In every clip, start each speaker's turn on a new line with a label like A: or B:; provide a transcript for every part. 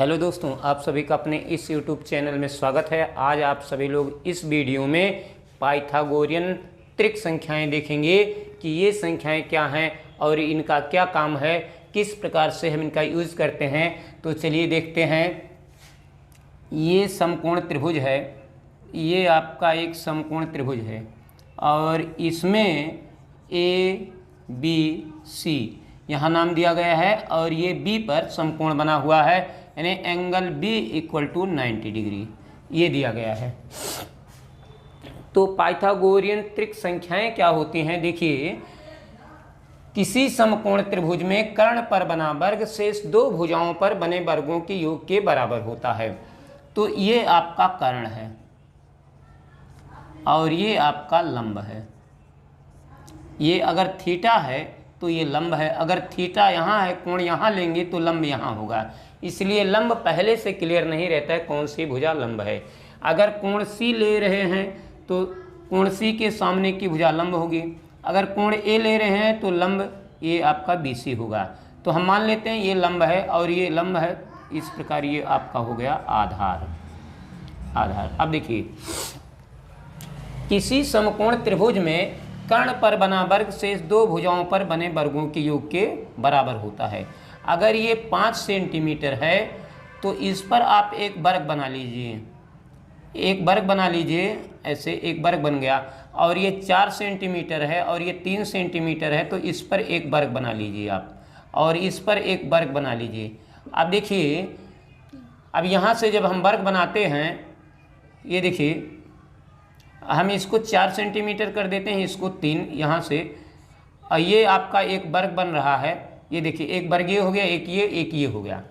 A: Hello दोस्तों, आप सभी का अपने इस YouTube चैनल में स्वागत है। आज आप सभी लोग इस वीडियो में पाइथागोरियन त्रिक संख्याएं देखेंगे कि ये संख्याएं क्या हैं और इनका क्या काम है, किस प्रकार से हम इनका यूज़ करते हैं। तो चलिए देखते हैं। ये समकोण त्रिभुज है, ये आपका एक समकोण त्रिभुज है और इसमें ए बी सी यहाँ नाम दिया गया है और ये बी पर समकोण बना हुआ है, यानी angle B equal to 90 degree ये दिया गया है। तो पाइथागोरियन त्रिक संख्याएं क्या होती हैं, देखिए। किसी समकोण त्रिभुज में कर्ण पर बना वर्ग शेष दो भुजाओं पर बने वर्गों के योग के बराबर होता है। तो ये आपका कर्ण है और ये आपका लंब है। ये अगर थीटा है तो ये लंब है, अगर थीटा यहाँ है, कोण यहाँ लेंगे तो लंब यहाँ होगा। इसलिए लंब पहले से क्लियर नहीं रहता है कौन सी भुजा लंब है। अगर कोण सी ले रहे हैं तो कोण सी के सामने की भुजा लंब होगी। अगर कोण ए ले रहे हैं तो लंब ये आपका बी सी होगा। तो हम मान लेते हैं ये लंब है और ये लंब है। इस प्रकार ये आपका हो गया आधार। अब देखिए, किसी समकोण त्रिभुज में कर्ण पर बना वर्ग शेष दो भुजाओं पर बने वर्गों के योग के बराबर होता है। अगर ये 5 सेंटीमीटर है तो इस पर आप एक वर्ग बना लीजिए, एक वर्ग बना लीजिए, ऐसे एक वर्ग बन गया। और ये 4 सेंटीमीटर है और ये 3 सेंटीमीटर है तो इस पर एक वर्ग बना लीजिए आप, और इस पर एक वर्ग बना लीजिए। अब देखिए, अब यहाँ से जब हम वर्ग बनाते हैं, ये देखिए, हम इसको 4 सेंटीमीटर कर देते हैं, इसको 3 यहाँ से, और ये आपका एक वर्ग बन रहा है। ये देखिए, एक वर्ग ये हो गया, एक ये हो गया।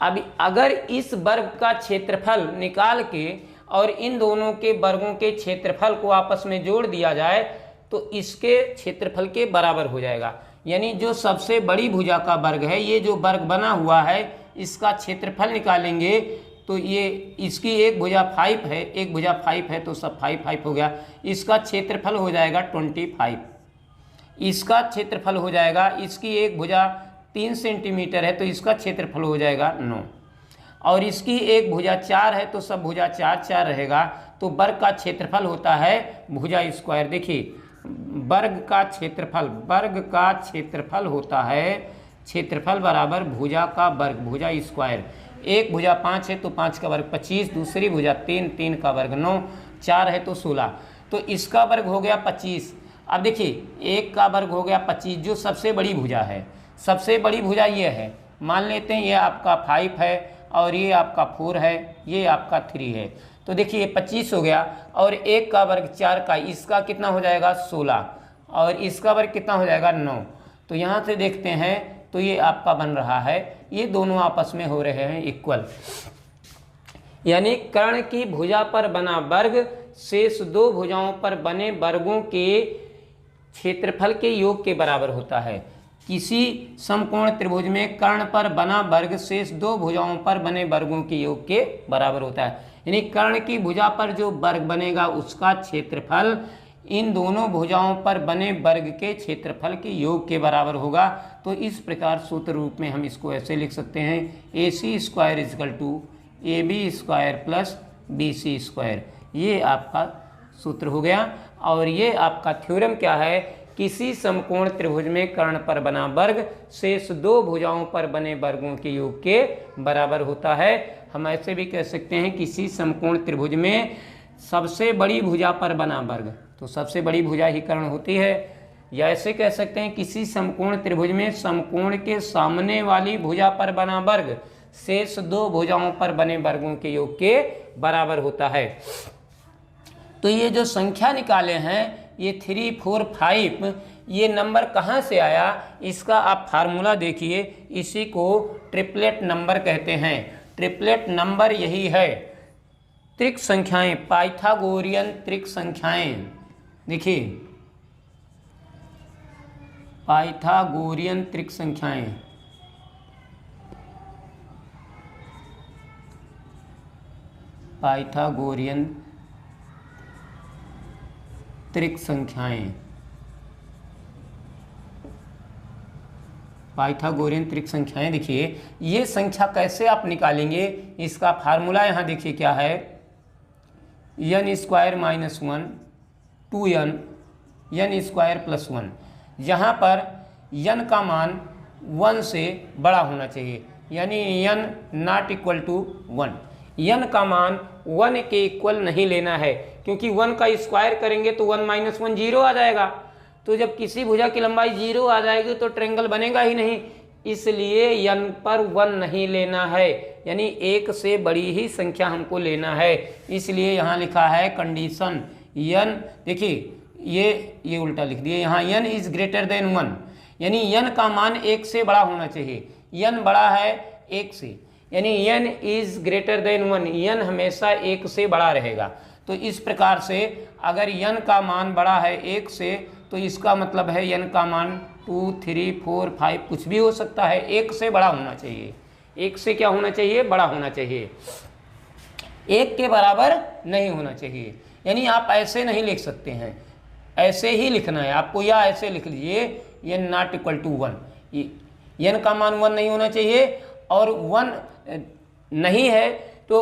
A: अब अगर इस वर्ग का क्षेत्रफल निकाल के और इन दोनों के वर्गों के क्षेत्रफल को आपस में जोड़ दिया जाए तो इसके क्षेत्रफल के बराबर हो जाएगा। यानी जो सबसे बड़ी भुजा का वर्ग है, ये जो वर्ग बना हुआ है, इसका क्षेत्रफल निकालेंगे तो ये इसकी एक भुजा 5 है, एक भुजा 5 है तो सब 5 हो गया। इसका क्षेत्रफल हो जाएगा 25। इसका क्षेत्रफल हो जाएगा, इसकी एक भुजा 3 सेंटीमीटर है तो इसका क्षेत्रफल हो जाएगा 9, और इसकी एक भुजा 4 है तो सब भुजा 4 रहेगा। तो वर्ग का क्षेत्रफल होता है भुजा स्क्वायर। देखिए, वर्ग का क्षेत्रफल होता है, क्षेत्रफल बराबर भुजा का वर्ग, भुजा स्क्वायर। एक भुजा 5 है तो 5 का वर्ग 25, दूसरी भुजा 3 का वर्ग 9, 4 है तो 16, तो इसका वर्ग हो गया 25। अब देखिए, एक का वर्ग हो गया 25, जो सबसे बड़ी भुजा है। सबसे बड़ी भुजा ये है, मान लेते हैं ये आपका 5 है और ये आपका 4 है, ये आपका 3 है। तो देखिए 25 हो गया, और एक का वर्ग 4 का, इसका कितना हो जाएगा 16, और इसका वर्ग कितना हो जाएगा 9। तो यहाँ से देखते हैं तो ये आपका बन रहा है, ये दोनों आपस में हो रहे हैं इक्वल। यानी कर्ण की भुजा पर बना वर्ग शेष दो भुजाओं पर बने वर्गों के क्षेत्रफल के योग के बराबर होता है। किसी समकोण त्रिभुज में कर्ण पर बना वर्ग शेष दो भुजाओं पर बने वर्गों के योग के बराबर होता है। यानी कर्ण की भुजा पर जो वर्ग बनेगा उसका क्षेत्रफल इन दोनों भुजाओं पर बने वर्ग के क्षेत्रफल के योग के बराबर होगा। तो इस प्रकार सूत्र रूप में हम इसको ऐसे लिख सकते हैं, AC² equal to AB² plus BC²। ये आपका सूत्र हो गया। और ये आपका थ्योरम क्या है, किसी समकोण त्रिभुज में कर्ण पर बना वर्ग शेष दो भुजाओं पर बने वर्गों के योग के बराबर होता है। हम ऐसे भी कह सकते हैं, किसी समकोण त्रिभुज में सबसे बड़ी भुजा पर बना वर्ग, तो सबसे बड़ी भुजा ही कर्ण होती है। या ऐसे कह सकते हैं, किसी समकोण त्रिभुज में समकोण के सामने वाली भुजा पर बना वर्ग शेष दो भुजाओं पर बने वर्गों के योग के बराबर होता है। तो ये जो संख्या निकाले हैं, ये 3, 4, 5, ये नंबर कहाँ से आया, इसका आप फार्मूला देखिए। इसी को ट्रिपलेट नंबर कहते हैं। ट्रिपलेट नंबर यही है। त्रिक संख्याएं, पाइथागोरियन त्रिक संख्याएं, देखिए, पाइथागोरियन त्रिक संख्याएं, पाइथागोरियन त्रिक संख्याएं, पाइथागोरियन त्रिक संख्याएं, देखिए ये संख्या कैसे आप निकालेंगे, इसका फार्मूला यहाँ देखिए क्या है, n square minus 1 2n n square plus 1, यहाँ पर n का मान 1 से बड़ा होना चाहिए, यानी n not equal to 1, n का मान 1 के इक्वल नहीं लेना है, क्योंकि 1 का स्क्वायर करेंगे तो 1 माइनस 1 जीरो आ जाएगा। तो जब किसी भुजा की लंबाई जीरो आ जाएगी तो ट्रायंगल बनेगा ही नहीं, इसलिए n पर 1 नहीं लेना है, यानी 1 से बड़ी ही संख्या हमको लेना है। इसलिए यहाँ लिखा है कंडीशन n, देखिए ये उल्टा लिख दिए, यहाँ n इज ग्रेटर देन 1, यानी n का मान 1 से बड़ा होना चाहिए, n बड़ा है 1 से, यानी n is greater than 1, n हमेशा 1 से बड़ा रहेगा। तो इस प्रकार से अगर n का मान बड़ा है 1 से, तो इसका मतलब है n का मान 2 3 4 5 कुछ भी हो सकता है, 1 से बड़ा होना चाहिए, 1 से क्या होना चाहिए, बड़ा होना चाहिए, 1 के बराबर नहीं होना चाहिए। यानी आप ऐसे नहीं लिख सकते हैं, ऐसे ही लिखना है आपको, या ऐसे लिख लीजिए n not equal to 1, n का मान 1 नहीं होना चाहिए, और 1 नहीं है तो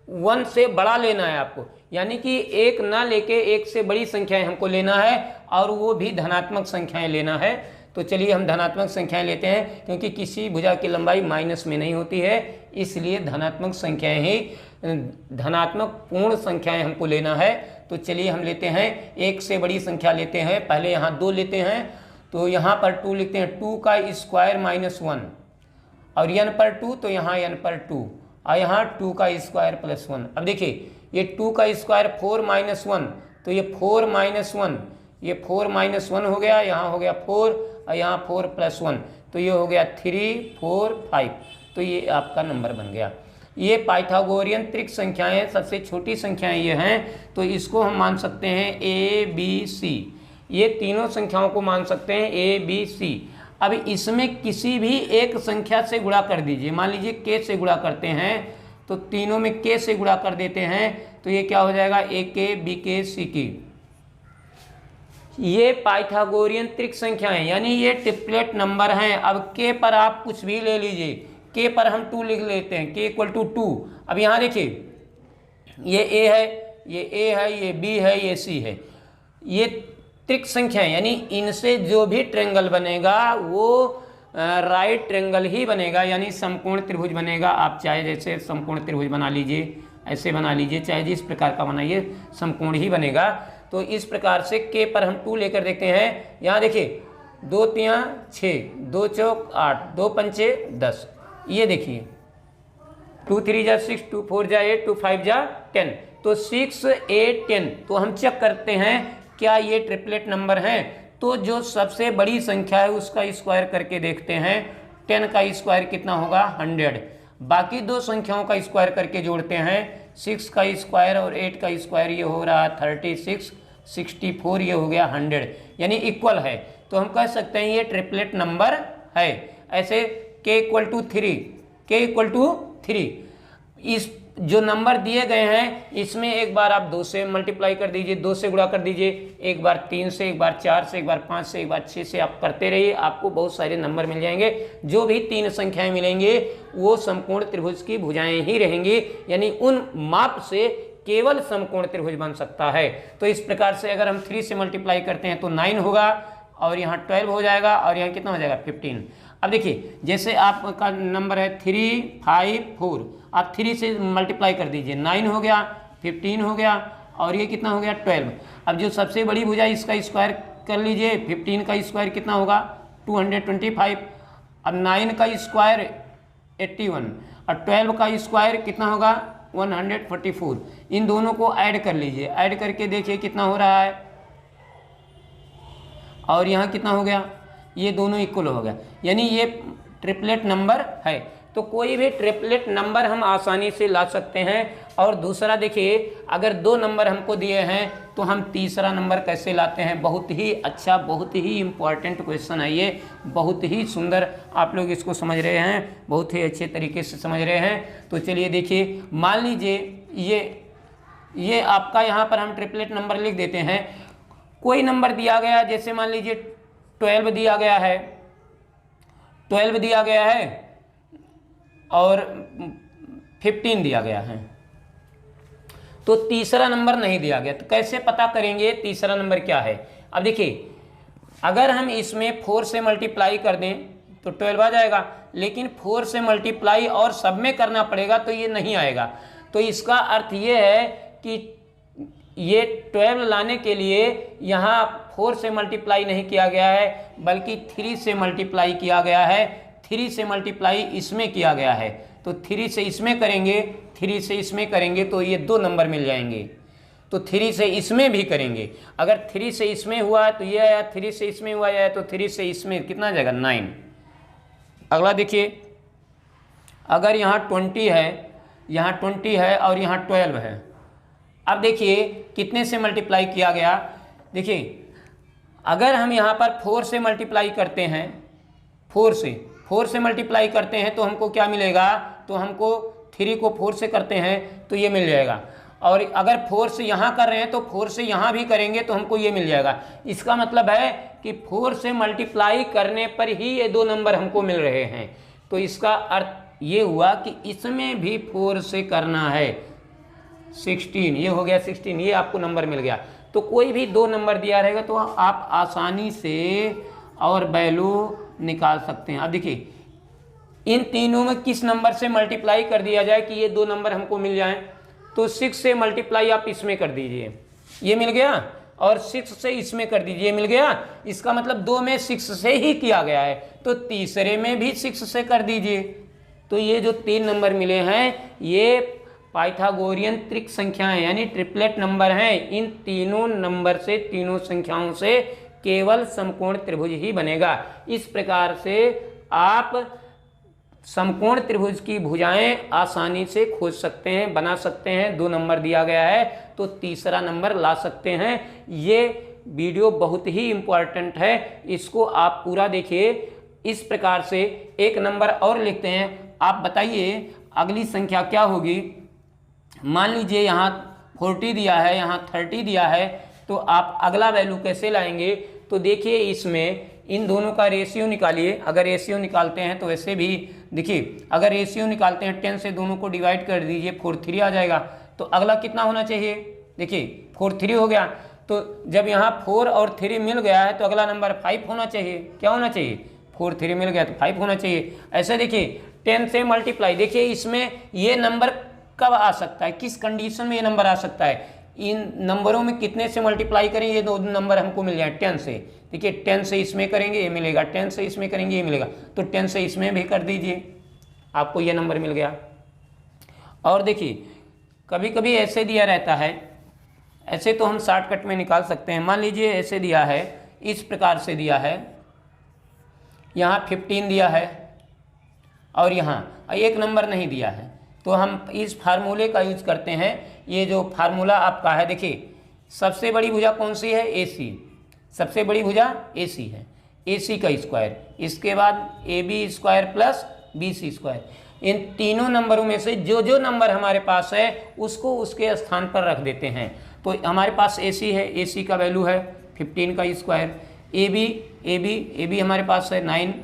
A: 1 से बड़ा लेना है आपको, यानी कि 1 ना लेके 1 से बड़ी संख्याएं हमको लेना है, और वो भी धनात्मक संख्याएं लेना है। तो चलिए हम धनात्मक संख्याएं लेते हैं, क्योंकि किसी भुजा की लंबाई माइनस में नहीं होती है, इसलिए धनात्मक संख्याएं ही, धनात्मक पूर्ण संख्याएं हमको लेना है। तो चलिए हम लेते हैं, 1 से बड़ी संख्या लेते हैं, पहले यहाँ 2 लेते हैं, तो यहाँ पर 2 लिखते हैं, 2 का स्क्वायर माइनस 1, और n पर 2 तो यहाँ n पर 2, और यहाँ 2 का स्क्वायर प्लस 1। अब देखिए ये 2 का स्क्वायर 4 माइनस 1, तो ये 4 माइनस 1, ये 4 माइनस 1 हो गया, यहाँ हो गया 4, और यहाँ 4 प्लस 1, तो ये हो गया 3 4 5, तो ये आपका नंबर बन गया। ये पाइथागोरियन त्रिक संख्याएं, सबसे छोटी संख्याएं ये हैं, तो इसको हम मान सकते हैं a b c, ये तीनों संख्याओं को मान सकते हैं a b c। अब इसमें किसी भी एक संख्या से गुणा कर दीजिए, मान लीजिए k से गुणा करते हैं, तो तीनों में k से गुणा कर देते हैं, तो ये क्या हो जाएगा, a k b k c k। ये पाइथागोरियन त्रिक संख्याएं, यानी ये ट्रिपलेट नंबर हैं। अब k पर आप कुछ भी ले लीजिए, k पर हम 2 लिख लेते हैं, k इक्वल टू 2। अब यहाँ देखिए ये a है, ये a है, ये b है, ये c है, ये त्रिक संख्या है, यानी इनसे जो भी ट्रायंगल बनेगा वो राइट ट्रायंगल ही बनेगा, यानी समकोण त्रिभुज बनेगा। आप चाहे जैसे समकोण त्रिभुज बना लीजिए, ऐसे बना लीजिए, चाहे जिस प्रकार का बनाइए समकोण ही बनेगा। तो इस प्रकार से k पर हम 2 लेकर देखते हैं। यहाँ देखिए 2 3 6, 2 चौक 8, 2 पंचे 10, ये देखिए 2 3 जा 6, 2 4 जा 8, 2 5 जा 10, तो 6 8 10। तो हम चेक करते हैं क्या ये ट्रिपलेट नंबर हैं, तो जो सबसे बड़ी संख्या है उसका स्क्वायर करके देखते हैं, 10 का स्क्वायर कितना होगा 100, बाकी दो संख्याओं का स्क्वायर करके जोड़ते हैं, 6 का स्क्वायर और 8 का स्क्वायर, ये हो रहा 36, 64, ये हो गया 100, यानी इक्वल है। तो हम कह सकते हैं ये ट्रिपलेट नंबर है। ऐसे k equal to 3, k equal to 3, इस जो नंबर दिए गए हैं इसमें एक बार आप 2 से मल्टीप्लाई कर दीजिए, 2 से गुणा कर दीजिए, एक बार 3 से, एक बार 4 से, एक बार 5 से, एक बार 6 से, आप करते रहिए, आपको बहुत सारे नंबर मिल जाएंगे। जो भी 3 संख्याएं मिलेंगे वो समकोण त्रिभुज की भुजाएं ही रहेंगी, यानी उन माप से केवल समकोण त्रिभुज बन सकता है। तो इस प्रकार से अगर हम 3 से मल्टीप्लाई करते हैं तो 9 होगा, और यहाँ 12 हो जाएगा, और यहाँ कितना हो जाएगा 15। अब देखिए जैसे आपका नंबर है 3 5 4, आप 3 से मल्टीप्लाई कर दीजिए, 9 हो गया, 15 हो गया, और ये कितना हो गया 12। अब जो सबसे बड़ी भुजा इसका स्क्वायर कर लीजिए, 15 का स्क्वायर कितना होगा 225, अब 9 का स्क्वायर 81, और 12 का स्क्वायर कितना होगा 144। इन दोनों को ऐड कर लीजिए, ऐड करके देखिए कितना हो रहा है, और यहाँ कितना हो गया, ये दोनों इक्वल हो गया, यानी ये ट्रिपलेट नंबर है। तो कोई भी ट्रिपलेट नंबर हम आसानी से ला सकते हैं। और दूसरा देखिए, अगर 2 नंबर हमको दिए हैं तो हम तीसरा नंबर कैसे लाते हैं, बहुत ही अच्छा, बहुत ही इम्पॉर्टेंट क्वेश्चन है ये, बहुत ही सुंदर आप लोग इसको समझ रहे हैं, बहुत ही अच्छे तरीके से समझ रहे हैं। तो चलिए देखिए, मान लीजिए ये आपका यहाँ पर हम ट्रिपलेट नंबर लिख देते हैं। कोई नंबर दिया गया, जैसे मान लीजिए 12 दिया गया है, 12 दिया गया है और 15 दिया गया है, तो तीसरा नंबर नहीं दिया गया। तो कैसे पता करेंगे तीसरा नंबर क्या है? अब देखिए, अगर हम इसमें 4 से मल्टीप्लाई कर दें तो 12 आ जाएगा, लेकिन 4 से मल्टीप्लाई और सब में करना पड़ेगा तो ये नहीं आएगा। तो इसका अर्थ ये है कि ये 12 लाने के लिए यहाँ 4 से मल्टीप्लाई नहीं किया गया है, बल्कि 3 से मल्टीप्लाई किया गया है। 3 से मल्टीप्लाई इसमें किया गया है, तो 3 से इसमें करेंगे, 3 से इसमें करेंगे तो ये 2 नंबर मिल जाएंगे। तो 3 से इसमें भी करेंगे, अगर 3 से इसमें हुआ तो ये आया, 3 से इसमें हुआ है तो 3 से इसमें कितना आ जाएगा? 9। अगला देखिए, अगर यहाँ 20 है, यहाँ 20 है और यहाँ 12 है। अब देखिए कितने से मल्टीप्लाई किया गया। देखिए, अगर हम यहाँ पर 4 से मल्टीप्लाई करते हैं, 4 से मल्टीप्लाई करते हैं तो हमको क्या मिलेगा? तो हमको 3 को 4 से करते हैं तो ये मिल जाएगा, और अगर 4 से यहाँ कर रहे हैं तो 4 से यहाँ भी करेंगे तो हमको ये मिल जाएगा। इसका मतलब है कि 4 से मल्टीप्लाई करने पर ही ये 2 नंबर हमको मिल रहे हैं। तो इसका अर्थ ये हुआ कि इसमें भी 4 से करना है। 16, ये हो गया 16, ये आपको नंबर मिल गया। तो कोई भी 2 नंबर दिया रहेगा तो आप आसानी से और वैल्यू निकाल सकते हैं। अब देखिए, इन तीनों में किस नंबर से मल्टीप्लाई कर दिया जाए कि ये 2 नंबर हमको मिल जाएं? तो 6 से मल्टीप्लाई आप इसमें कर दीजिए, ये मिल गया, और 6 से इसमें कर दीजिए, ये मिल गया। इसका मतलब 2 में 6 से ही किया गया है, तो तीसरे में भी 6 से कर दीजिए। तो ये जो 3 नंबर मिले हैं ये पाइथागोरियन त्रिक संख्याएं यानी ट्रिपलेट नंबर हैं। इन तीनों नंबर से, तीनों संख्याओं से केवल समकोण त्रिभुज ही बनेगा। इस प्रकार से आप समकोण त्रिभुज की भुजाएं आसानी से खोज सकते हैं, बना सकते हैं। 2 नंबर दिया गया है तो तीसरा नंबर ला सकते हैं। ये वीडियो बहुत ही इम्पोर्टेंट है, इसको आप पूरा देखिए। इस प्रकार से एक नंबर और लिखते हैं। आप बताइए अगली संख्या क्या होगी? मान लीजिए यहाँ 40 दिया है, यहाँ 30 दिया है, तो आप अगला वैल्यू कैसे लाएंगे? तो देखिए, इसमें इन दोनों का रेशियो निकालिए। अगर रेशियो निकालते हैं तो वैसे भी देखिए, अगर रेशियो निकालते हैं 10 से दोनों को डिवाइड कर दीजिए, 4 3 आ जाएगा। तो अगला कितना होना चाहिए? देखिए 4 3 हो गया, तो जब यहाँ 4 और 3 मिल गया है तो अगला नंबर 5 होना चाहिए। क्या होना चाहिए? 4 3 मिल गया तो 5 होना चाहिए। ऐसे देखिए 10 से मल्टीप्लाई, देखिए इसमें ये नंबर कब आ सकता है, किस कंडीशन में ये नंबर आ सकता है? इन नंबरों में कितने से मल्टीप्लाई करें ये 2 नंबर हमको मिल जाए? 10 से। देखिए 10 से इसमें करेंगे ये मिलेगा, 10 से इसमें करेंगे ये मिलेगा, तो 10 से इसमें भी कर दीजिए, आपको ये नंबर मिल गया। और देखिए कभी कभी ऐसे दिया रहता है, ऐसे तो हम शॉर्टकट में निकाल सकते हैं। मान लीजिए ऐसे दिया है, इस प्रकार से दिया है, यहाँ 15 दिया है और यहाँ एक नंबर नहीं दिया है, तो हम इस फार्मूले का यूज करते हैं। ये जो फार्मूला आपका है, देखिए सबसे बड़ी भुजा कौन सी है? AC। सबसे बड़ी भुजा AC है, AC का स्क्वायर, इसके बाद AB square plus BC square. इन तीनों नंबरों में से जो जो नंबर हमारे पास है उसको उसके स्थान पर रख देते हैं। तो हमारे पास AC है, AC का वैल्यू है 15 का स्क्वायर। AB हमारे पास है 9।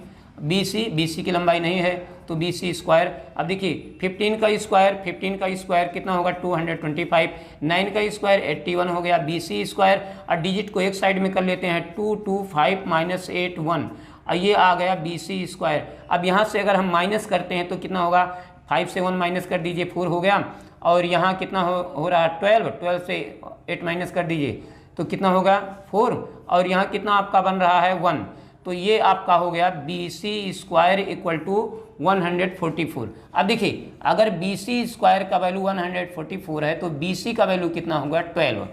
A: BC की लंबाई नहीं है तो BC स्क्वायर। अब देखिए 15 का स्क्वायर कितना होगा? 225। 9 का स्क्वायर 81 हो गया। BC स्क्वायर, और डिजिट को एक साइड में कर लेते हैं, 225 माइनस 8 1, और ये आ गया BC स्क्वायर। अब यहाँ से अगर हम माइनस करते हैं तो कितना होगा? 5 से 1 माइनस कर दीजिए, 4 हो गया। और यहाँ कितना हो रहा है? 12 से 8 माइनस कर दीजिए तो कितना होगा? 4, और यहाँ कितना आपका बन रहा है? 1। तो ये आपका हो गया BC स्क्वायर इक्वल टू 144। अब देखिए अगर BC स्क्वायर का वैल्यू 144 है तो BC का वैल्यू कितना होगा? 12।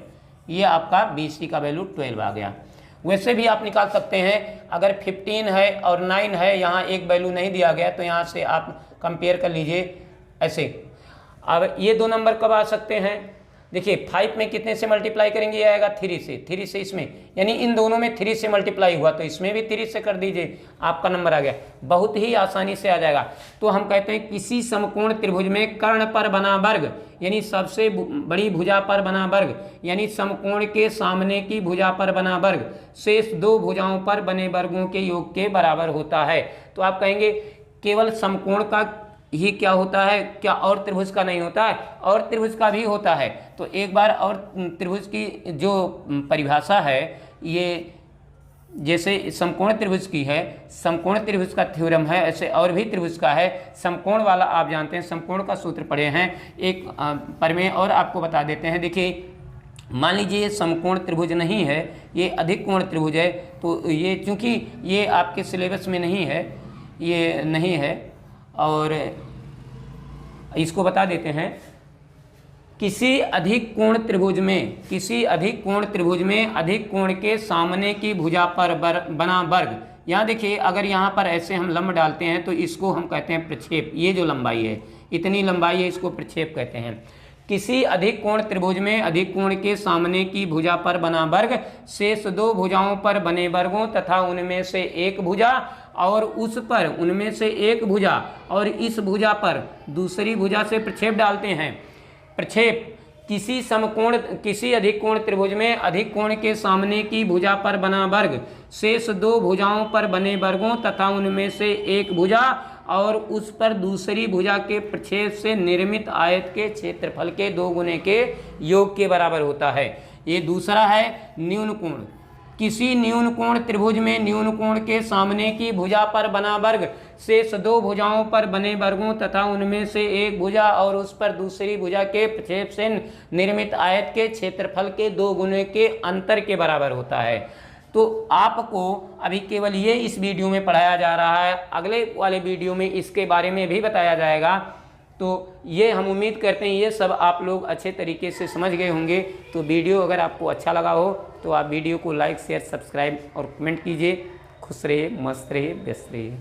A: ये आपका BC का वैल्यू 12 आ गया। वैसे भी आप निकाल सकते हैं, अगर 15 है और 9 है, यहाँ एक वैल्यू नहीं दिया गया तो यहाँ से आप कंपेयर कर लीजिए ऐसे। अब ये 2 नंबर कब आ सकते हैं? देखिए 5 में कितने से मल्टीप्लाई करेंगे, ये आएगा 3 से, 3 से इसमें, यानी इन दोनों में 3 से मल्टीप्लाई हुआ तो इसमें भी 3 से कर दीजिए, आपका नंबर आ गया। बहुत ही आसानी से आ जाएगा। तो हम कहते हैं किसी समकोण त्रिभुज में कर्ण पर बना वर्ग, यानी सबसे बड़ी भुजा पर बना वर्ग, यानी समकोण के सामने की भुजा पर बना वर्ग शेष दो भुजाओं पर बने वर्गों के योग के बराबर होता है। तो आप कहेंगे केवल समकोण का ही क्या होता है, क्या और त्रिभुज का नहीं होता है? और त्रिभुज का भी होता है। तो एक बार और त्रिभुज की जो परिभाषा है, ये जैसे समकोण त्रिभुज की है, समकोण त्रिभुज का थ्योरम है, ऐसे और भी त्रिभुज का है। समकोण वाला आप जानते हैं, समकोण का सूत्र पढ़े हैं एक पर में, और आपको बता देते हैं। देखिए मान लीजिए ये समकोण त्रिभुज नहीं है, ये अधिक कोण त्रिभुज है। तो ये चूंकि ये आपके सिलेबस में नहीं है, ये नहीं है, और इसको बता देते हैं। किसी अधिक कोण त्रिभुज में, किसी अधिक कोण त्रिभुज में अधिक कोण के सामने की भुजा पर बना वर्ग, यहाँ देखिए अगर यहाँ पर ऐसे हम लंब डालते हैं तो इसको हम कहते हैं प्रक्षेप। ये जो लंबाई है, इतनी लंबाई है, इसको प्रक्षेप कहते हैं। किसी अधिक कोण त्रिभुज में अधिक कोण के सामने की भुजा पर बना वर्ग शेष दो भुजाओं पर बने वर्गों तथा उनमें से एक भुजा और उस पर, उनमें से एक भुजा और इस भुजा पर दूसरी भुजा से प्रक्षेप डालते हैं। प्रक्षेप किसी समकोण, किसी अधिक कोण त्रिभुज में अधिक कोण के सामने की भुजा पर बना वर्ग शेष दो भुजाओं पर बने वर्गों तथा उनमें से एक भुजा और उस पर दूसरी भुजा के प्रक्षेप से निर्मित आयत के क्षेत्रफल के 2 गुने के योग के बराबर होता है। ये दूसरा है न्यून कोण। किसी न्यून कोण त्रिभुज में न्यून कोण के सामने की भुजा पर बना वर्ग शेष दो भुजाओं पर बने वर्गों तथा उनमें से एक भुजा और उस पर दूसरी भुजा के प्रक्षेप से निर्मित आयत के क्षेत्रफल के 2 गुने के अंतर के बराबर होता है। तो आपको अभी केवल ये इस वीडियो में पढ़ाया जा रहा है, अगले वाले वीडियो में इसके बारे में भी बताया जाएगा। तो ये हम उम्मीद करते हैं ये सब आप लोग अच्छे तरीके से समझ गए होंगे। तो वीडियो अगर आपको अच्छा लगा हो तो आप वीडियो को लाइक शेयर सब्सक्राइब और कमेंट कीजिए। खुश रहिए, मस्त रहिए, व्यस्त रहिए।